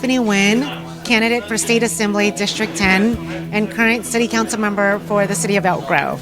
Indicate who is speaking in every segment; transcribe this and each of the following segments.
Speaker 1: Stephanie Nguyen, candidate for State Assembly District 10 and current City Council member for the City of Elk Grove.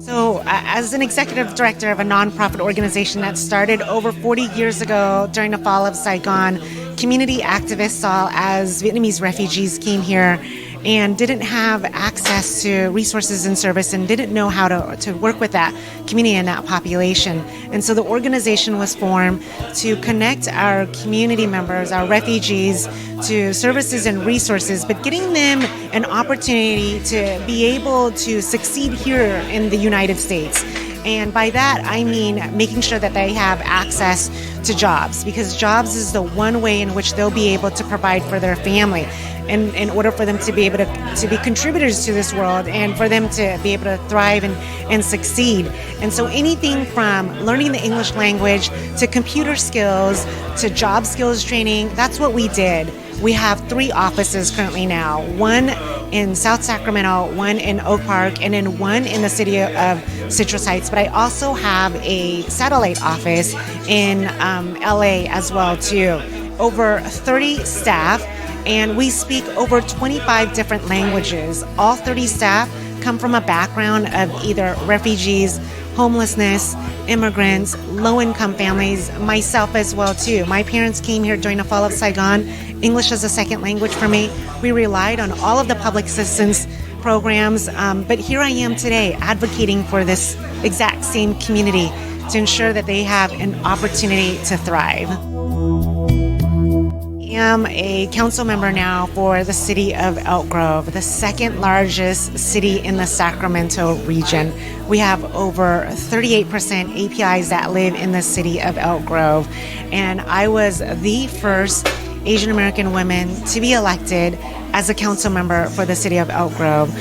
Speaker 1: So, as an executive director of a nonprofit organization that started over 40 years ago during the fall of Saigon, community activists saw as Vietnamese refugees came here and didn't have access to resources and service and didn't know how to work with that community and that population. And so the organization was formed to connect our community members, our refugees, to services and resources, but getting them an opportunity to be able to succeed here in the United States. And by that, I mean making sure that they have access to jobs, because jobs is the one way in which they'll be able to provide for their family. And in order for them to be able to be contributors to this world and for them to be able to thrive and succeed. And so anything from learning the English language to computer skills to job skills training, that's what we did. We have 3 offices currently now, one in South Sacramento, one in Oak Park, and then one in the city of Citrus Heights. But I also have a satellite office in LA as well too. Over 30 staff, and we speak over 25 different languages. All 30 staff come from a background of either refugees, homelessness, immigrants, low-income families, myself as well too. My parents came here during the fall of Saigon. English is a second language for me. We relied on all of the public assistance programs, but here I am today advocating for this exact same community to ensure that they have an opportunity to thrive. I am a council member now for the city of Elk Grove, the second largest city in the Sacramento region. We have over 38% APIs that live in the city of Elk Grove, and I was the first Asian American woman to be elected as a council member for the city of Elk Grove.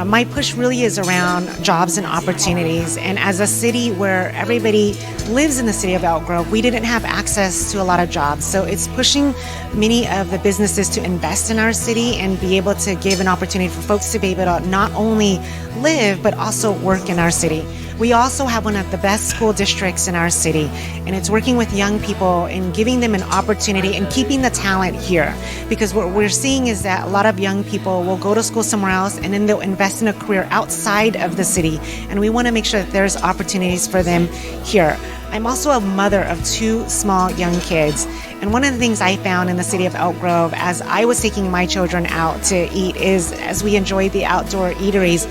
Speaker 1: My push really is around jobs and opportunities. And as a city where everybody lives in the city of Elk Grove, we didn't have access to a lot of jobs. So it's pushing many of the businesses to invest in our city and be able to give an opportunity for folks to be able to not only live, but also work in our city. We also have one of the best school districts in our city, and it's working with young people and giving them an opportunity and keeping the talent here. Because what we're seeing is that a lot of young people will go to school somewhere else and then they'll invest in a career outside of the city, and we want to make sure that there's opportunities for them here. I'm also a mother of 2 small young kids. And one of the things I found in the city of Elk Grove as I was taking my children out to eat is, as we enjoyed the outdoor eateries,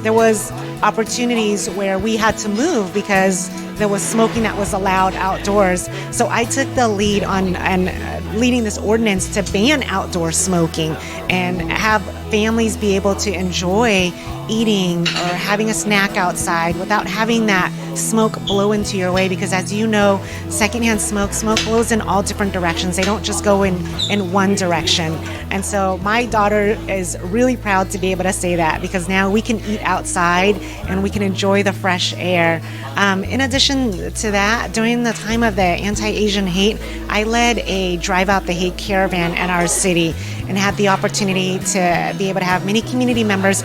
Speaker 1: there was opportunities where we had to move because there was smoking that was allowed outdoors. So I took the lead on leading this ordinance to ban outdoor smoking and have families be able to enjoy eating or having a snack outside without having that smoke blow into your way, because as you know, secondhand smoke blows in all different directions. They don't just go in one direction. And so my daughter is really proud to be able to say that, because now we can eat outside and we can enjoy the fresh air. In addition to that, during the time of the anti-Asian hate, I led a Drive Out the Hate caravan in our city and had the opportunity to be able to have many community members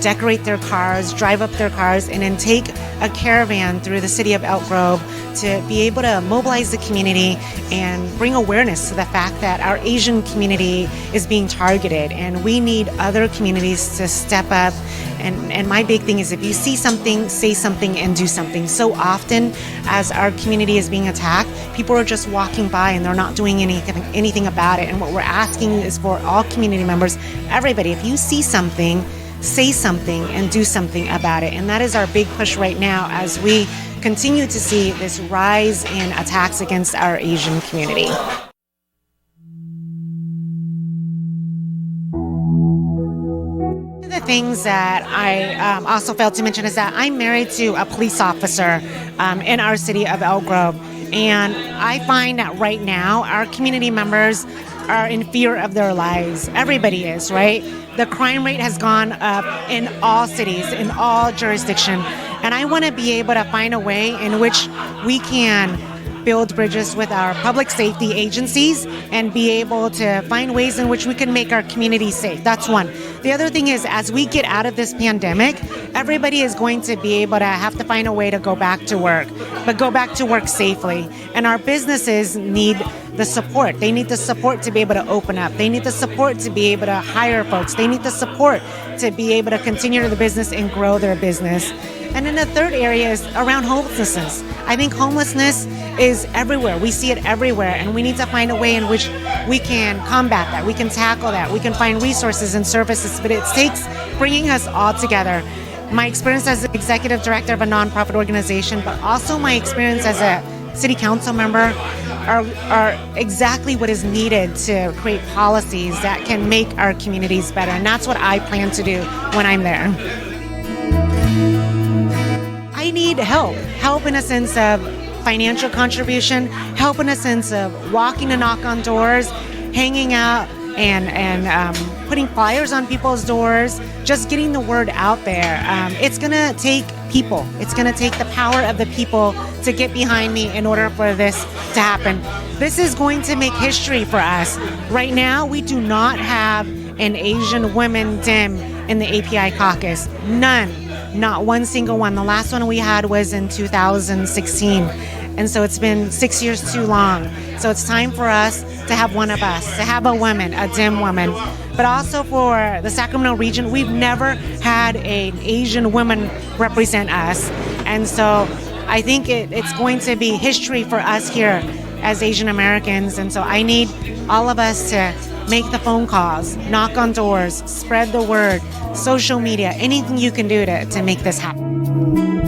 Speaker 1: decorate their cars, drive up their cars, and then take a caravan through the city of Elk Grove to be able to mobilize the community and bring awareness to the fact that our Asian community is being targeted, and we need other communities to step up. And my big thing is, if you see something, say something and do something. So often as our community is being attacked, people are just walking by and they're not doing anything about it. And what we're asking is for all community members, everybody, if you see something, say something and do something about it. And that is our big push right now as we continue to see this rise in attacks against our Asian community. The things that I also failed to mention is that I'm married to a police officer in our city of Elk Grove, and I find that right now our community members are in fear of their lives. Everybody is, right? The crime rate has gone up in all cities, in all jurisdictions, and I want to be able to find a way in which we can build bridges with our public safety agencies and be able to find ways in which we can make our community safe. That's one. The other thing is, as we get out of this pandemic, everybody is going to be able to have to find a way to go back to work, but go back to work safely. And our businesses need the support. They need the support to be able to open up. They need the support to be able to hire folks. They need the support to be able to continue the business and grow their business. And then the third area is around homelessness. I think homelessness is everywhere. We see it everywhere, and we need to find a way in which we can combat that. We can tackle that. We can find resources and services, but it takes bringing us all together. My experience as executive director of a nonprofit organization, but also my experience as a city council member are exactly what is needed to create policies that can make our communities better. And that's what I plan to do when I'm there. I need help in a sense of financial contribution, help in a sense of walking to knock on doors, hanging out and putting flyers on people's doors, just getting the word out there. It's going to take people. It's going to take the power of the people to get behind me in order for this to happen. This is going to make history for us. Right now, we do not have an Asian women Dem in the API caucus. None. Not one single one. The last one we had was in 2016. And so it's been 6 years too long. So it's time for us to have one of us, to have a woman, a Dem woman. But also for the Sacramento region, we've never had an Asian woman represent us. And so I think it's going to be history for us here as Asian Americans. And so I need all of us to make the phone calls, knock on doors, spread the word, social media, anything you can do to make this happen.